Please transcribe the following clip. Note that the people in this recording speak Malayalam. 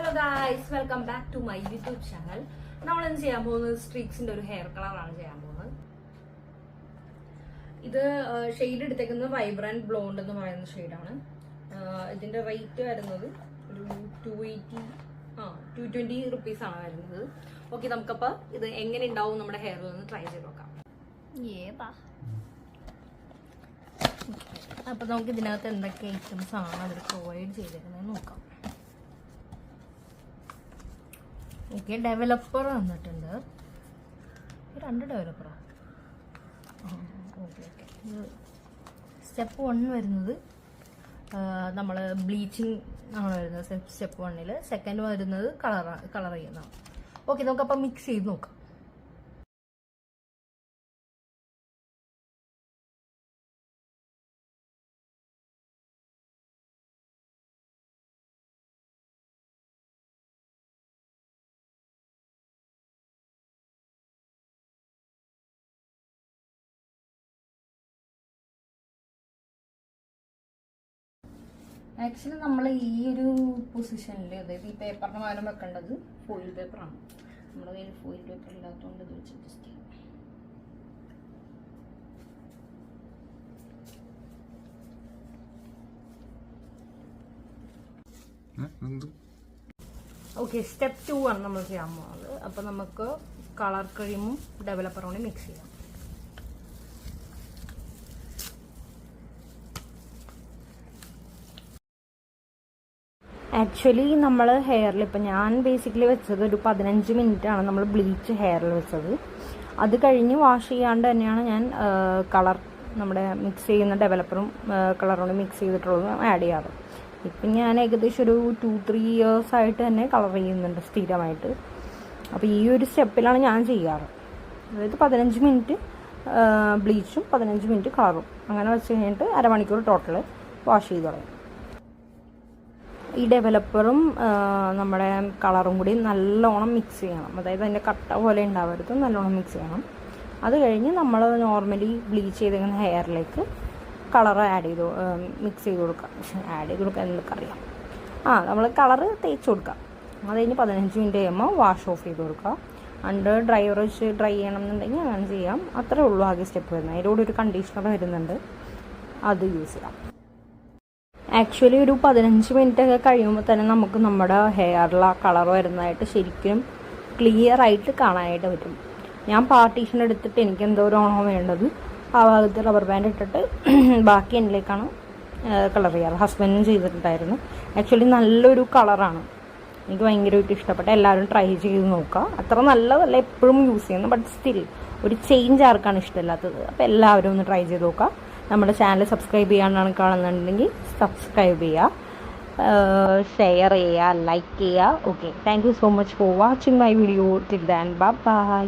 Hello guys, welcome back to my YouTube channel. നമ്മളിന്ന് ചെയ്യാൻ പോകുന്നത് സ്ട്രീക്സിന്റെ ഒരു ഹെയർ കളറാണ് ചെയ്യാൻ പോകുന്നത്. ഇത് ഷെയ്ഡ് എടുത്തേക്കുന്നത് വൈബ്രന്റ് ബ്ലോണ്ട് എന്ന് പറയുന്ന ഷെയ്ഡാണ്. ഇതിന്റെ റേറ്റ് വരുന്നത് ഒരു 220 റുപ്പീസാണ് വരുന്നത്. ഓക്കെ, നമുക്കപ്പോൾ ഇത് എങ്ങനെ ഉണ്ടാവും നമ്മുടെ ഹെയറിൽ നിന്ന് ട്രൈ ചെയ്ത് നോക്കാം. അപ്പൊ നമുക്ക് ഇതിനകത്ത് എന്തൊക്കെ ഐറ്റംസ് ആണ് അവർ പ്രൊവൈഡ് ചെയ്തിരുന്നത് നോക്കാം. ഓക്കെ, ഡെവലപ്പർ വന്നിട്ടുണ്ട്. 2 ഡെവലപ്പറോ? Okay okay. സ്റ്റെപ്പ് 1 വരുന്നത് നമ്മൾ ബ്ലീച്ചിങ് ആണ് വരുന്നത് സ്റ്റെപ്പ് 1. സെക്കൻഡ് വരുന്നത് കളർ ചെയ്യുന്നതാണ്. ഓക്കെ, നമുക്കപ്പോൾ മിക്സ് ചെയ്ത് നോക്കാം. ആക്ച്വലി നമ്മൾ ഈ ഒരു പൊസിഷനിൽ, അതായത് ഈ പേപ്പറിന് പകരം വെക്കേണ്ടത് ഫോയിൽ പേപ്പറാണ്. നമ്മുടെ കയ്യിൽ ഫോയിൽ പേപ്പർ ഇല്ലാത്തതുകൊണ്ട് ഇത് വെച്ച് അഡ്ജസ്റ്റ് ചെയ്യും. ഓക്കെ, സ്റ്റെപ്പ് 2 ആണ് നമ്മൾ ചെയ്യാൻ പോകുന്നത്. അപ്പം നമുക്ക് കളർ ക്രീമും ഡെവലപ്പറും കൂടി മിക്സ് ചെയ്യാം. ആക്ച്വലി നമ്മൾ ഹെയറിൽ, ഇപ്പം ഞാൻ ബേസിക്കലി വെച്ചത് ഒരു 15 മിനിറ്റാണ് നമ്മൾ ബ്ലീച്ച് ഹെയറിൽ വെച്ചത്. അത് കഴിഞ്ഞ് വാഷ് ചെയ്യാണ്ട് തന്നെയാണ് ഞാൻ നമ്മുടെ മിക്സ് ചെയ്യുന്ന ഡെവലപ്പറും കളറും മിക്സ് ചെയ്തിട്ടുള്ളത് ആഡ് ചെയ്യാറ്. ഇപ്പം ഞാൻ ഏകദേശം ഒരു 2-3 ഇയേഴ്സായിട്ട് തന്നെ കളർ ചെയ്യുന്നുണ്ട് സ്ഥിരമായിട്ട്. അപ്പോൾ ഈ ഒരു സ്റ്റെപ്പിലാണ് ഞാൻ ചെയ്യാറ്. അതായത് 15 മിനിറ്റ് ബ്ലീച്ചും 15 മിനിറ്റ് കളറും അങ്ങനെ വെച്ച് കഴിഞ്ഞിട്ട് അരമണിക്കൂർ ടോട്ടൽ വാഷ് ചെയ്ത് കളയും. ഈ ഡെവലപ്പറും നമ്മുടെ കളറും കൂടി നല്ലോണം മിക്സ് ചെയ്യണം. അതായത് അതിൻ്റെ കട്ട പോലെ ഉണ്ടാവരുത്, നല്ലോണം മിക്സ് ചെയ്യണം. അത് കഴിഞ്ഞ് നമ്മൾ നോർമലി ബ്ലീച്ച് ചെയ്തിരിക്കുന്ന ഹെയറിലേക്ക് കളർ മിക്സ് ചെയ്ത് കൊടുക്കാം. ആഡ് ചെയ്ത് കൊടുക്കാൻ എനിക്കറിയാം. നമ്മൾ കളറ് തേച്ച് കൊടുക്കാം. അത് കഴിഞ്ഞ് 15 മിനിറ്റ് കഴിയുമ്പോൾ വാഷ് ഓഫ് ചെയ്ത് കൊടുക്കുക. അണ്ടർ ഡ്രയർ വെച്ച് ഡ്രൈ ചെയ്യണം എന്നുണ്ടെങ്കിൽ അങ്ങനെ ചെയ്യാം. അത്രേ ഉള്ളൂ ആകെ സ്റ്റെപ്പ് വരുന്നത്. അതിലൂടെ ഒരു കണ്ടീഷണർ വരുന്നുണ്ട്, അത് യൂസ് ചെയ്യാം. ആക്ച്വലി ഒരു 15 മിനിറ്റ് ഒക്കെ കഴിയുമ്പോൾ തന്നെ നമുക്ക് നമ്മുടെ ഹെയറിൽ ആ കളർ വരുന്നതായിട്ട് ശരിക്കും ക്ലിയർ ആയിട്ട് കാണാനായിട്ട് പറ്റും. ഞാൻ പാർട്ടീഷൻ എടുത്തിട്ട് എനിക്ക് എന്തോരാണോ വേണ്ടത് ആ ഭാഗത്ത് റബ്ബർ ബാൻഡ് ഇട്ടിട്ട് ബാക്കി എന്നിലേക്കാണ് കളർ ചെയ്യാറ്. ഹസ്ബൻഡും ചെയ്തിട്ടുണ്ടായിരുന്നു. ആക്ച്വലി നല്ലൊരു കളറാണ്, എനിക്ക് ഭയങ്കരമായിട്ട് ഇഷ്ടപ്പെട്ട. എല്ലാവരും ട്രൈ ചെയ്ത് നോക്കുക. അത്ര നല്ലതല്ല എപ്പോഴും യൂസ് ചെയ്യുന്നത്, ബട്ട് സ്റ്റിൽ ഒരു ചേഞ്ച് ആർക്കാണ് ഇഷ്ടമില്ലാത്തത്. അപ്പോൾ എല്ലാവരും ഒന്ന് ട്രൈ ചെയ്ത് നോക്കുക. നമ്മുടെ ചാനൽ സബ്സ്ക്രൈബ് ചെയ്യാനാണ് കാണുന്നുണ്ടെങ്കിൽ സബ്സ്ക്രൈബ് ചെയ്യുക, ഷെയർ ചെയ്യുക, ലൈക്ക് ചെയ്യുക. Okay, thank you so much for watching my video. Till then bye bye.